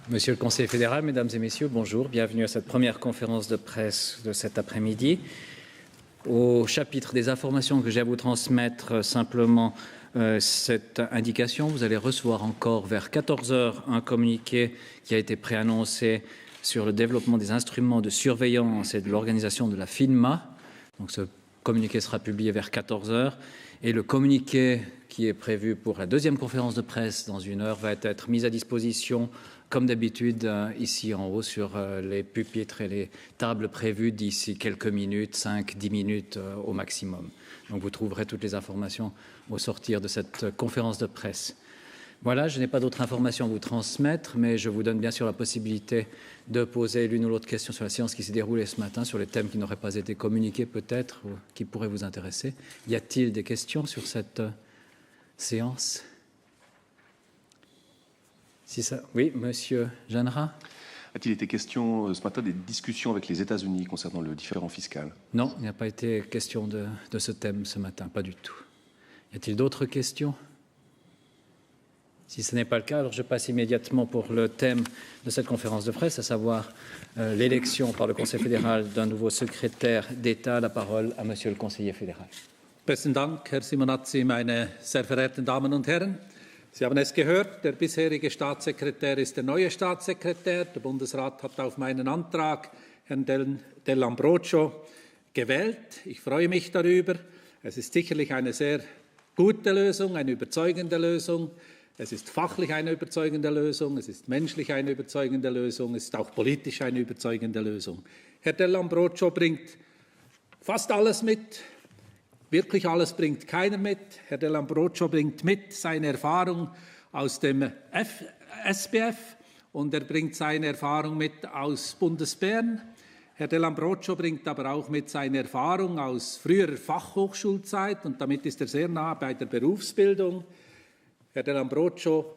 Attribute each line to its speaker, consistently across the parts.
Speaker 1: Monsieur le Conseiller fédéral, Mesdames et Messieurs, bonjour. Bienvenue à cette première conférence de presse de cet après-midi. Au chapitre des informations que j'ai à vous transmettre, simplement cette indication. Vous allez recevoir encore vers 14 heures un communiqué qui a été préannoncé sur le développement des instruments de surveillance et de l'organisation de la FINMA. Donc ce communiqué sera publié vers 14 heures. Et le communiqué qui est prévu pour la deuxième conférence de presse dans une heure va être mis à disposition, comme d'habitude, ici en haut sur les pupitres et les tables prévues d'ici quelques minutes, 5-10 minutes au maximum. Donc vous trouverez toutes les informations au sortir de cette conférence de presse. Voilà, je n'ai pas d'autres informations à vous transmettre, mais je vous donne bien sûr la possibilité de poser l'une ou l'autre question sur la séance qui s'est déroulée ce matin, sur les thèmes qui n'auraient pas été communiqués peut-être, ou qui pourraient vous intéresser. Y a-t-il des questions sur cette séance? Si ça... Oui, Monsieur Jeanneret.
Speaker 2: A-t-il été question ce matin des discussions avec les États-Unis concernant le différend fiscal?
Speaker 1: Non, il n'y a pas été question de ce thème ce matin, pas du tout. Y a-t-il d'autres questions? Si ce n'est pas le cas, alors je passe immédiatement pour le thème de cette conférence de presse, à savoir l'élection par le Conseil fédéral d'un nouveau secrétaire d'État. La parole à Monsieur le Conseiller fédéral.
Speaker 3: Besten Dank, Herr Simonazzi, meine sehr verehrten Damen und Herren. Sie haben es gehört, der bisherige Staatssekretär ist der neue Staatssekretär. Der Bundesrat hat auf meinen Antrag Herrn Dell'Ambrogio gewählt. Ich freue mich darüber. Es ist sicherlich eine sehr gute Lösung, eine überzeugende Lösung. Es ist fachlich eine überzeugende Lösung, es ist menschlich eine überzeugende Lösung, es ist auch politisch eine überzeugende Lösung. Herr Dell'Ambrogio bringt fast alles mit, wirklich alles bringt keiner mit. Herr Dell'Ambrogio bringt mit seine Erfahrung aus dem SBF und er bringt seine Erfahrung mit aus Bundesbern. Herr Dell'Ambrogio bringt aber auch mit seine Erfahrung aus früherer Fachhochschulzeit und damit ist er sehr nah bei der Berufsbildung. Herr Dell'Ambrogio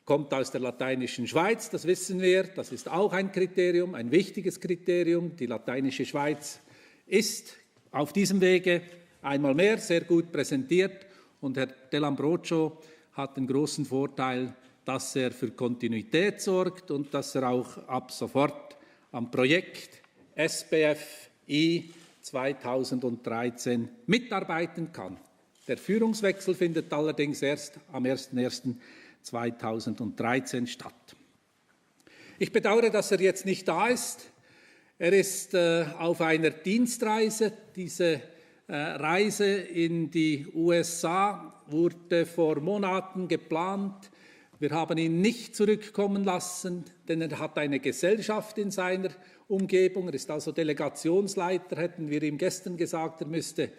Speaker 3: kommt aus der lateinischen Schweiz, das wissen wir. Das ist auch ein Kriterium, ein wichtiges Kriterium. Die lateinische Schweiz ist auf diesem Wege einmal mehr sehr gut präsentiert. Und Herr Dell'Ambrogio hat den großen Vorteil, dass er für Kontinuität sorgt und dass er auch ab sofort am Projekt SBFI 2013 mitarbeiten kann. Der Führungswechsel findet allerdings erst am 01.01.2013 statt. Ich bedauere, dass er jetzt nicht da ist. Er ist auf einer Dienstreise. Diese Reise in die USA wurde vor Monaten geplant. Wir haben ihn nicht zurückkommen lassen, denn er hat eine Gesellschaft in seiner Umgebung. Er ist also Delegationsleiter. Hätten wir ihm gestern gesagt, er müsste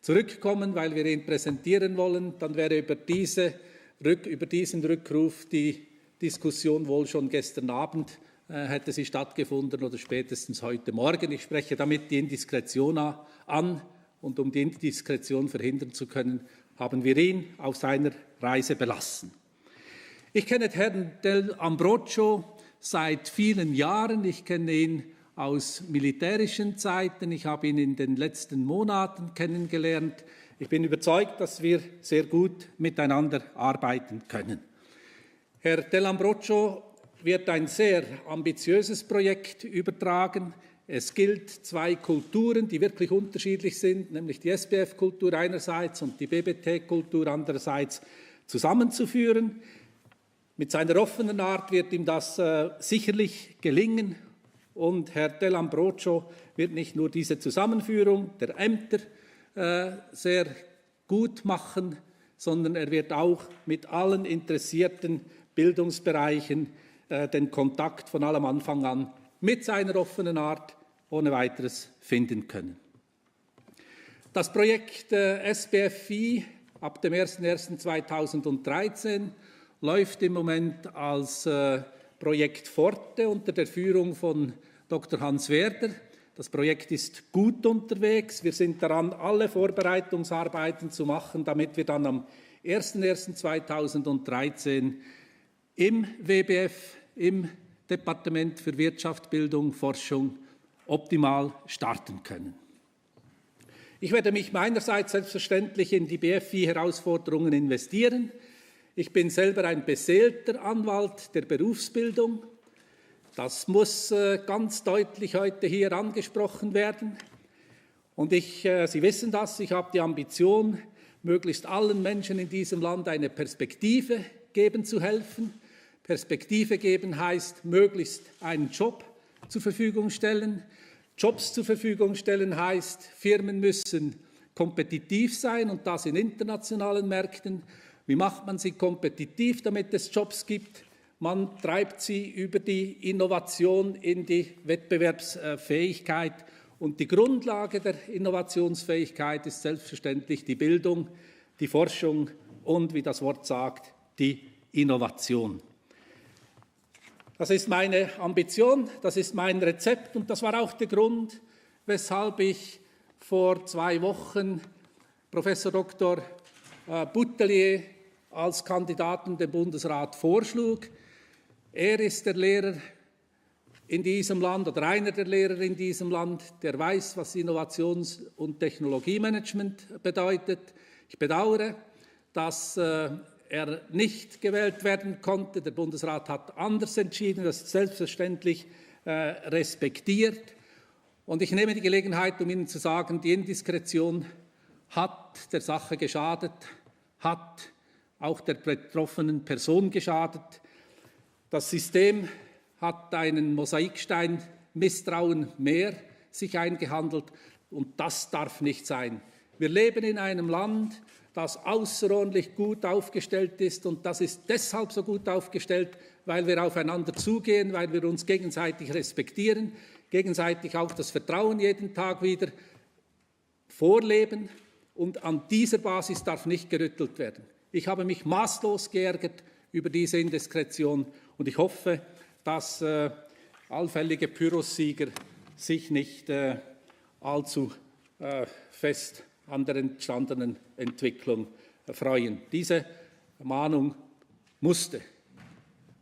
Speaker 3: zurückkommen, weil wir ihn präsentieren wollen, dann wäre über diesen Rückruf die Diskussion wohl schon gestern Abend hätte sie stattgefunden oder spätestens heute Morgen. Ich spreche damit die Indiskretion an und um die Indiskretion verhindern zu können, haben wir ihn auf seiner Reise belassen. Ich kenne Herrn Dell'Ambrogio seit vielen Jahren. Ich kenne ihn aus militärischen Zeiten. Ich habe ihn in den letzten Monaten kennengelernt. Ich bin überzeugt, dass wir sehr gut miteinander arbeiten können. Herr Dell'Ambrogio wird ein sehr ambitiöses Projekt übertragen. Es gilt, zwei Kulturen, die wirklich unterschiedlich sind, nämlich die SBF-Kultur einerseits und die BBT-Kultur andererseits, zusammenzuführen. Mit seiner offenen Art wird ihm das sicherlich gelingen. Und Herr Dell'Ambrogio wird nicht nur diese Zusammenführung der Ämter sehr gut machen, sondern er wird auch mit allen interessierten Bildungsbereichen den Kontakt von allem Anfang an mit seiner offenen Art ohne weiteres finden können. Das Projekt SBFI ab dem 01.01.2013 läuft im Moment als Projekt Forte unter der Führung von Dr. Hans Werder. Das Projekt ist gut unterwegs. Wir sind daran, alle Vorbereitungsarbeiten zu machen, damit wir dann am 01.01.2013 im WBF, im Departement für Wirtschaft, Bildung, Forschung optimal starten können. Ich werde mich meinerseits selbstverständlich in die BFI-Herausforderungen investieren. Ich bin selber ein beseelter Anwalt der Berufsbildung. Das muss ganz deutlich heute hier angesprochen werden. Und Sie wissen das, ich habe die Ambition, möglichst allen Menschen in diesem Land eine Perspektive geben zu helfen. Perspektive geben heißt, möglichst einen Job zur Verfügung stellen. Jobs zur Verfügung stellen heißt, Firmen müssen kompetitiv sein und das in internationalen Märkten. Wie macht man sie kompetitiv, damit es Jobs gibt? Man treibt sie über die Innovation in die Wettbewerbsfähigkeit. Und die Grundlage der Innovationsfähigkeit ist selbstverständlich die Bildung, die Forschung und, wie das Wort sagt, die Innovation. Das ist meine Ambition, das ist mein Rezept und das war auch der Grund, weshalb ich vor 2 Wochen Professor Dr. Boutelier als Kandidaten dem Bundesrat vorschlug. Er ist der Lehrer in diesem Land oder einer der Lehrer in diesem Land, der weiß, was Innovations- und Technologiemanagement bedeutet. Ich bedauere, dass er nicht gewählt werden konnte. Der Bundesrat hat anders entschieden, das ist selbstverständlich respektiert. Und ich nehme die Gelegenheit, um Ihnen zu sagen, die Indiskretion hat der Sache geschadet, hat auch der betroffenen Person geschadet. Das System hat einen Mosaikstein Misstrauen mehr sich eingehandelt und das darf nicht sein. Wir leben in einem Land, das außerordentlich gut aufgestellt ist und das ist deshalb so gut aufgestellt, weil wir aufeinander zugehen, weil wir uns gegenseitig respektieren, gegenseitig auch das Vertrauen jeden Tag wieder vorleben und an dieser Basis darf nicht gerüttelt werden. Ich habe mich maßlos geärgert über diese Indiskretion und ich hoffe, dass allfällige Pyrrhussieger sich nicht allzu fest an der entstandenen Entwicklung freuen. Diese Mahnung musste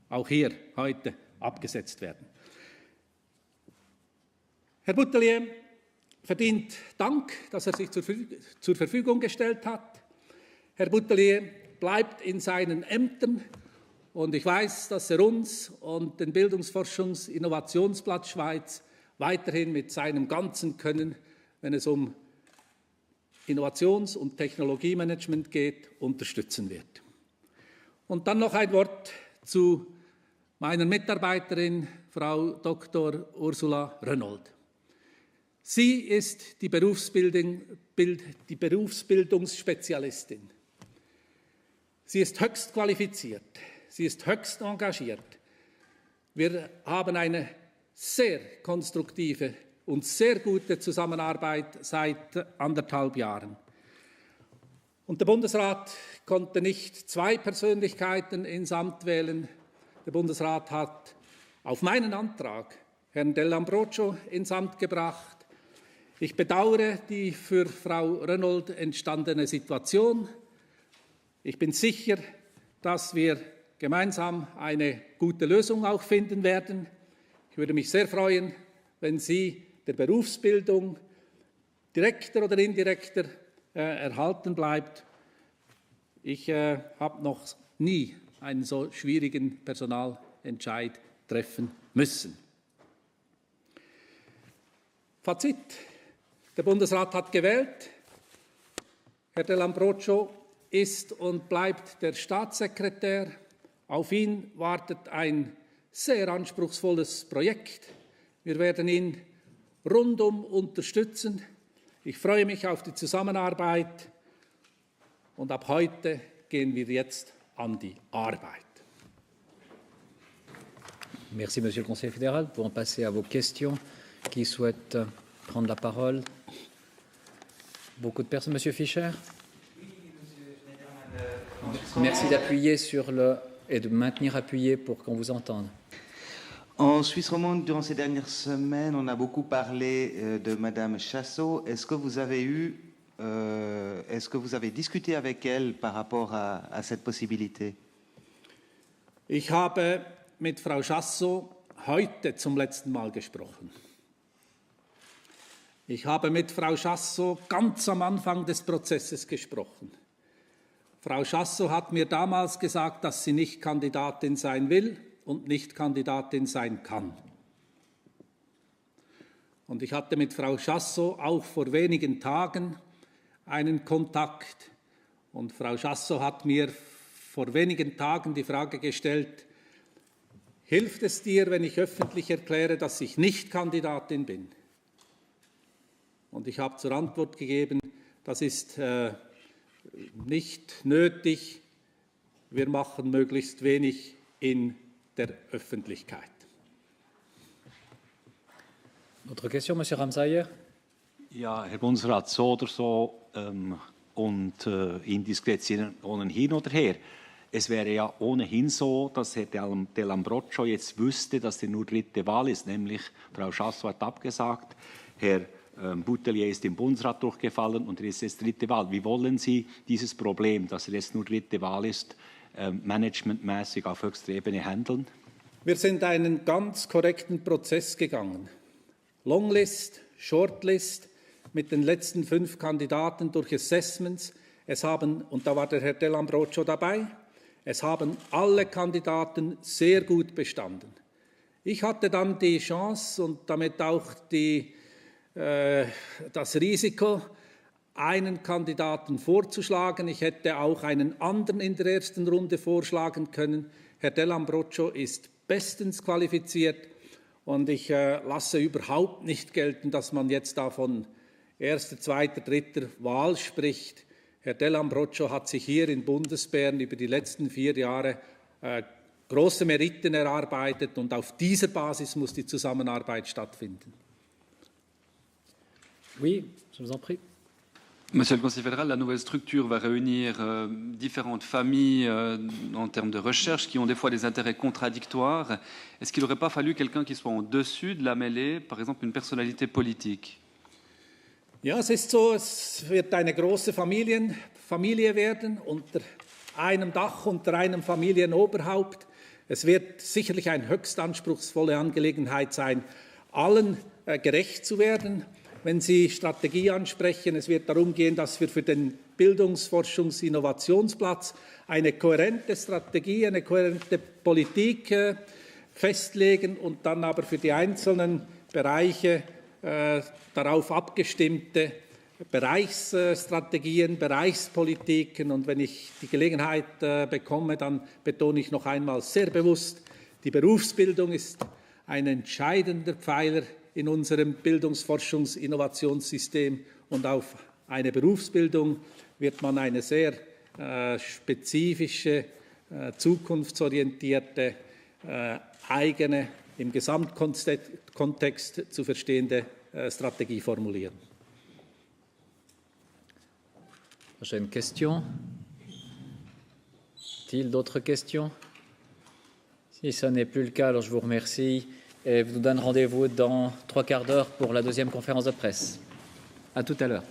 Speaker 3: auch hier heute abgesetzt werden. Herr Boutelier verdient Dank, dass er sich zur Verfügung gestellt hat. Herr Boutelier bleibt in seinen Ämtern und ich weiß, dass er uns und den Bildungsforschungs-Innovationsplatz Schweiz weiterhin mit seinem ganzen Können, wenn es um Innovations- und Technologiemanagement geht, unterstützen wird. Und dann noch ein Wort zu meiner Mitarbeiterin, Frau Dr. Ursula Rönnold. Sie ist die Berufsbildungsspezialistin. Sie ist höchst qualifiziert, sie ist höchst engagiert. Wir haben eine sehr konstruktive und sehr gute Zusammenarbeit seit 1,5 Jahren. Und der Bundesrat konnte nicht 2 Persönlichkeiten ins Amt wählen. Der Bundesrat hat auf meinen Antrag Herrn Dell'Ambrogio ins Amt gebracht. Ich bedauere die für Frau Rönnold entstandene Situation. Ich bin sicher, dass wir gemeinsam eine gute Lösung auch finden werden. Ich würde mich sehr freuen, wenn Sie der Berufsbildung direkter oder indirekter erhalten bleibt. Ich habe noch nie einen so schwierigen Personalentscheid treffen müssen. Fazit. Der Bundesrat hat gewählt. Herr Dell'Ambrogio ist und bleibt der Staatssekretär. Auf ihn wartet ein sehr anspruchsvolles Projekt. Wir werden ihn rundum unterstützen. Ich freue mich auf die Zusammenarbeit und ab heute gehen wir jetzt an die Arbeit.
Speaker 1: Merci, Monsieur le Conseiller fédéral. Nous pouvons passer à vos questions. Qui souhaite prendre la parole? Beaucoup de personnes. Monsieur Fischer. Merci d'appuyer sur le et de maintenir appuyé pour qu'on vous entende.
Speaker 4: En Suisse romande, durant ces dernières semaines, on a beaucoup parlé de Madame Chassot. Est-ce que vous avez discuté avec elle par rapport à cette possibilité?
Speaker 3: Ich habe mit Frau Chassot heute zum letzten Mal gesprochen. Ich habe mit Frau Chassot ganz am Anfang des Prozesses gesprochen. Frau Chassot hat mir damals gesagt, dass sie nicht Kandidatin sein will und nicht Kandidatin sein kann. Und ich hatte mit Frau Chassot auch vor wenigen Tagen einen Kontakt. Und Frau Chassot hat mir vor wenigen Tagen die Frage gestellt, hilft es dir, wenn ich öffentlich erkläre, dass ich nicht Kandidatin bin? Und ich habe zur Antwort gegeben, das ist nicht nötig, wir machen möglichst wenig in der Öffentlichkeit.
Speaker 1: Autre question, Monsieur Ramsayer?
Speaker 5: Ja, Herr Bundesrat, so oder so und Indiskretionen hin oder her. Es wäre ja ohnehin so, dass Herr Dell'Ambrogio jetzt wüsste, dass die nur dritte Wahl ist, nämlich Frau Chassot hat abgesagt, Herr Boutelier ist im Bundesrat durchgefallen und er ist jetzt dritte Wahl. Wie wollen Sie dieses Problem, dass er jetzt nur dritte Wahl ist, managementmäßig auf höchster Ebene handeln?
Speaker 3: Wir sind einen ganz korrekten Prozess gegangen. Longlist, Shortlist mit den letzten 5 Kandidaten durch Assessments. Es haben, und da war der Herr Dell'Ambrogio dabei, es haben alle Kandidaten sehr gut bestanden. Ich hatte dann die Chance und damit auch das Risiko, einen Kandidaten vorzuschlagen. Ich hätte auch einen anderen in der ersten Runde vorschlagen können. Herr Dell'Ambrogio ist bestens qualifiziert und ich lasse überhaupt nicht gelten, dass man jetzt da von erster, zweiter, dritter Wahl spricht. Herr Dell'Ambrogio hat sich hier in Bundesbern über die letzten 4 Jahre große Meriten erarbeitet und auf dieser Basis muss die Zusammenarbeit stattfinden.
Speaker 1: Oui, je vous en prie.
Speaker 6: Monsieur le Conseiller fédéral, la nouvelle structure va réunir différentes familles en termes de recherche qui ont des fois des intérêts contradictoires. Est-ce qu'il n'aurait pas fallu quelqu'un qui soit au-dessus de la mêlée, par exemple une personnalité politique?
Speaker 3: Ja, es ist so, es wird eine große Familie werden, unter einem Dach, unter einem Familienoberhaupt. Es wird sicherlich eine höchst anspruchsvolle Angelegenheit sein, allen gerecht zu werden. Wenn Sie Strategie ansprechen, es wird darum gehen, dass wir für den Bildungsforschungs-Innovationsplatz eine kohärente Strategie, eine kohärente Politik festlegen und dann aber für die einzelnen Bereiche darauf abgestimmte Bereichsstrategien, Bereichspolitiken. Und wenn ich die Gelegenheit bekomme, dann betone ich noch einmal sehr bewusst, die Berufsbildung ist ein entscheidender Pfeiler in unserem Bildungsforschungs-Innovationssystem. Und auf eine Berufsbildung wird man eine sehr spezifische, zukunftsorientierte, eigene, im Gesamtkontext zu verstehende Strategie formulieren.
Speaker 1: Prochaine question. T-il d'autres questions? Si ce n'est plus le cas, alors je vous remercie et vous nous donne rendez-vous dans 3 quarts d'heure pour la deuxième conférence de presse. À tout à l'heure.